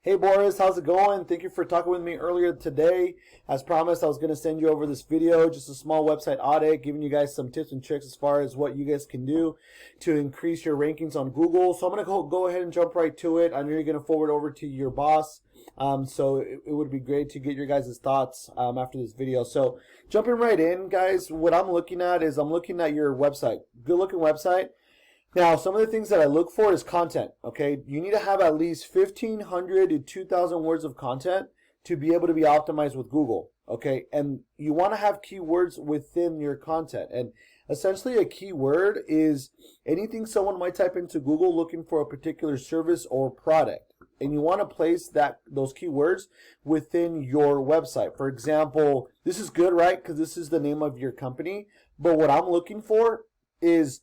Hey Boris, how's it going? Thank you for talking with me earlier today. As promised, I was going to send you over this video, just a small website audit, giving you guys some tips and tricks as far as what you guys can do to increase your rankings on Google. So I'm going to go ahead and jump right to it. I know you're going to forward over to your boss. So it would be great to get your guys' thoughts after this video. So jumping right in, guys, what I'm looking at is I'm looking at your website. Good looking website. Now, some of the things that I look for is content, okay? You need to have at least 1,500 to 2,000 words of content to be able to be optimized with Google, okay? And you want to have keywords within your content. And essentially a keyword is anything someone might type into Google looking for a particular service or product. And you want to place those keywords within your website. For example, this is good, right? Because this is the name of your company. But what I'm looking for is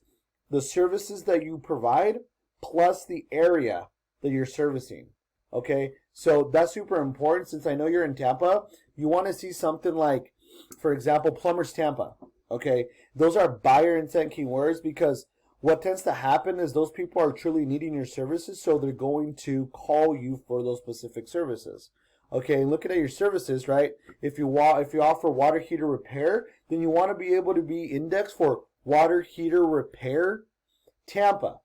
the services that you provide plus the area that you're servicing. Okay, so that's super important. Since I know you're in Tampa, you want to see something like, for example, plumbers Tampa. Okay, those are buyer intent keywords because what tends to happen is those people are truly needing your services, so they're going to call you for those specific services. Okay, looking at your services, right? If you offer water heater repair, then you want to be able to be indexed for water heater repair Tampa.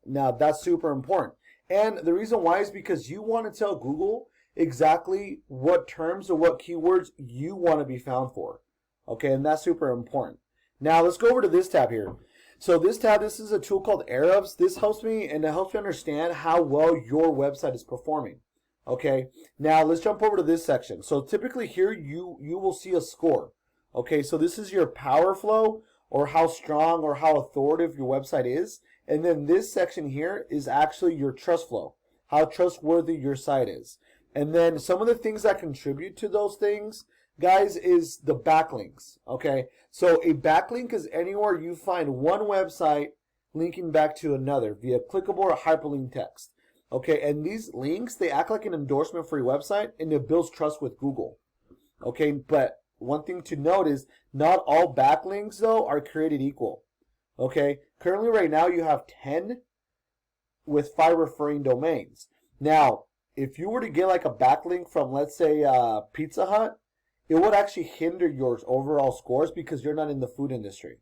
Now that's super important. And the reason why is because you want to tell Google exactly what terms or what keywords you want to be found for. Okay, and that's super important. Now let's go over to this tab here. So this tab, this is a tool called Ahrefs. This helps me and it helps me understand how well your website is performing. Okay, now let's jump over to this section. So typically here you will see a score. Okay, so this is your power flow, or how strong or how authoritative your website is. And then this section here is actually your trust flow, how trustworthy your site is. And then some of the things that contribute to those things, guys, is the backlinks. Okay, so a backlink is anywhere you find one website linking back to another via clickable or hyperlink text. Okay, and these links, they act like an endorsement for your website and it builds trust with Google. Okay, but one thing to note is not all backlinks though are created equal. Okay, currently right now you have 10 with 5 referring domains. Now, if you were to get like a backlink from, let's say, Pizza Hut, it would actually hinder your overall scores because you're not in the food industry.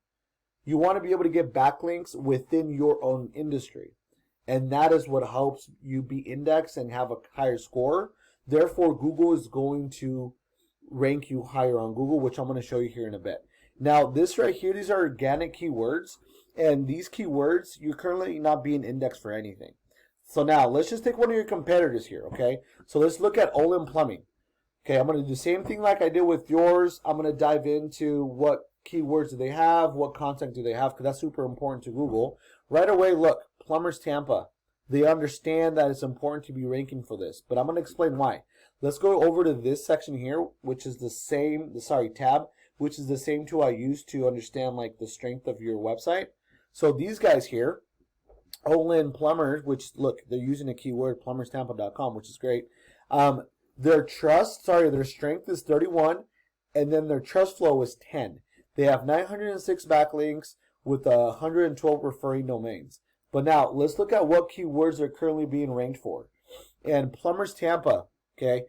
You want to be able to get backlinks within your own industry. And that is what helps you be indexed and have a higher score. Therefore, Google is going to rank you higher on Google, which I'm going to show you here in a bit. Now, this right here, these are organic keywords, and these keywords, you're currently not being indexed for anything. So now, let's just take one of your competitors here, okay? So let's look at Olin Plumbing. Okay, I'm going to do the same thing like I did with yours. I'm going to dive into what keywords do they have, what content do they have, because that's super important to Google. Right away, look, plumbers Tampa. They understand that it's important to be ranking for this, but I'm going to explain why. Let's go over to this section here, which is the same, tab, which is the same tool I use to understand like the strength of your website. So these guys here, Olin Plumbers, which look, they're using a keyword, plumberstampa.com, which is great. Their strength is 31, and then their trust flow is 10. They have 906 backlinks with 112 referring domains. But now let's look at what keywords they're currently being ranked for. And plumbers Tampa. Okay,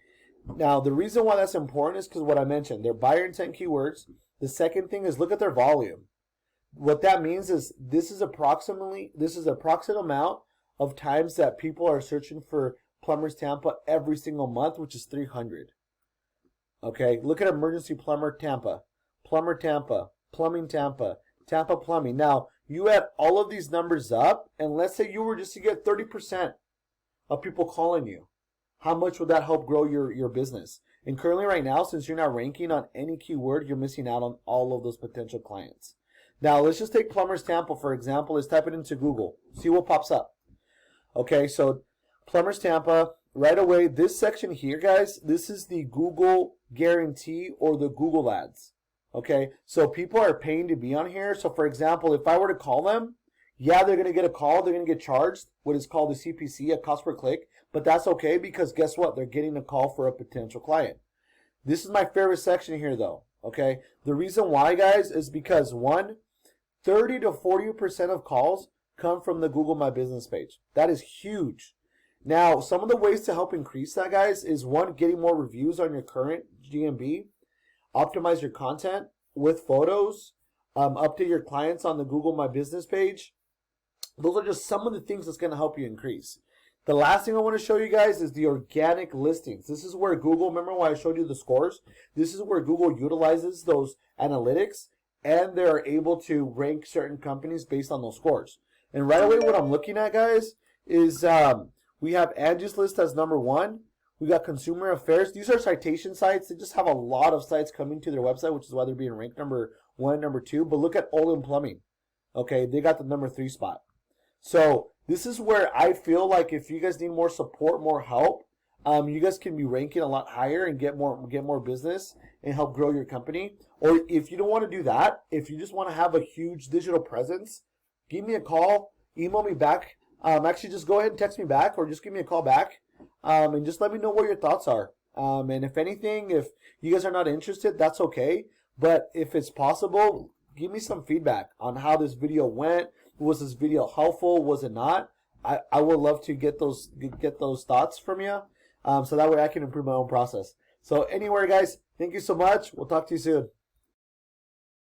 now the reason why that's important is because what I mentioned, they're buyer intent keywords. The second thing is look at their volume. What that means is this is approximate amount of times that people are searching for plumbers Tampa every single month, which is 300. Okay, look at emergency plumber Tampa, plumbing Tampa, Tampa plumbing. Now you add all of these numbers up, and let's say you were just to get 30% of people calling you. How much would that help grow your business? And currently right now, since you're not ranking on any keyword, you're missing out on all of those potential clients. Now, let's just take plumbers Tampa, for example. Let's type it into Google. See what pops up. Okay, so plumbers Tampa, right away, this section here, guys, this is the Google guarantee or the Google ads. Okay, so people are paying to be on here. So, for example, if I were to call them, yeah, they're going to get a call. They're going to get charged what is called a CPC, a cost per click. But that's okay because guess what? They're getting a call for a potential client. This is my favorite section here, though. Okay, the reason why, guys, is because 30 to 40% of calls come from the Google My Business page. That is huge. Now, some of the ways to help increase that, guys, is one, getting more reviews on your current GMB, optimize your content with photos, update your clients on the Google My Business page. Those are just some of the things that's going to help you increase. The last thing I want to show you guys is the organic listings. This is where Google, remember when I showed you the scores? This is where Google utilizes those analytics, and they're able to rank certain companies based on those scores. And right away what I'm looking at, guys, is we have Angie's List as number 1. We got Consumer Affairs. These are citation sites. They just have a lot of sites coming to their website, which is why they're being ranked number 1, number 2. But look at Olin Plumbing. Okay, they got the number 3 spot. So this is where I feel like if you guys need more support, more help, you guys can be ranking a lot higher and get more business and help grow your company. Or if you don't want to do that, if you just want to have a huge digital presence, give me a call, email me back. Actually, just go ahead and text me back, or just give me a call back, and just let me know what your thoughts are. And if anything, if you guys are not interested, that's okay. But if it's possible, give me some feedback on how this video went. Was this video helpful? Was it not? I would love to get those thoughts from you, so that way I can improve my own process. So anyway, guys, thank you so much. We'll talk to you soon.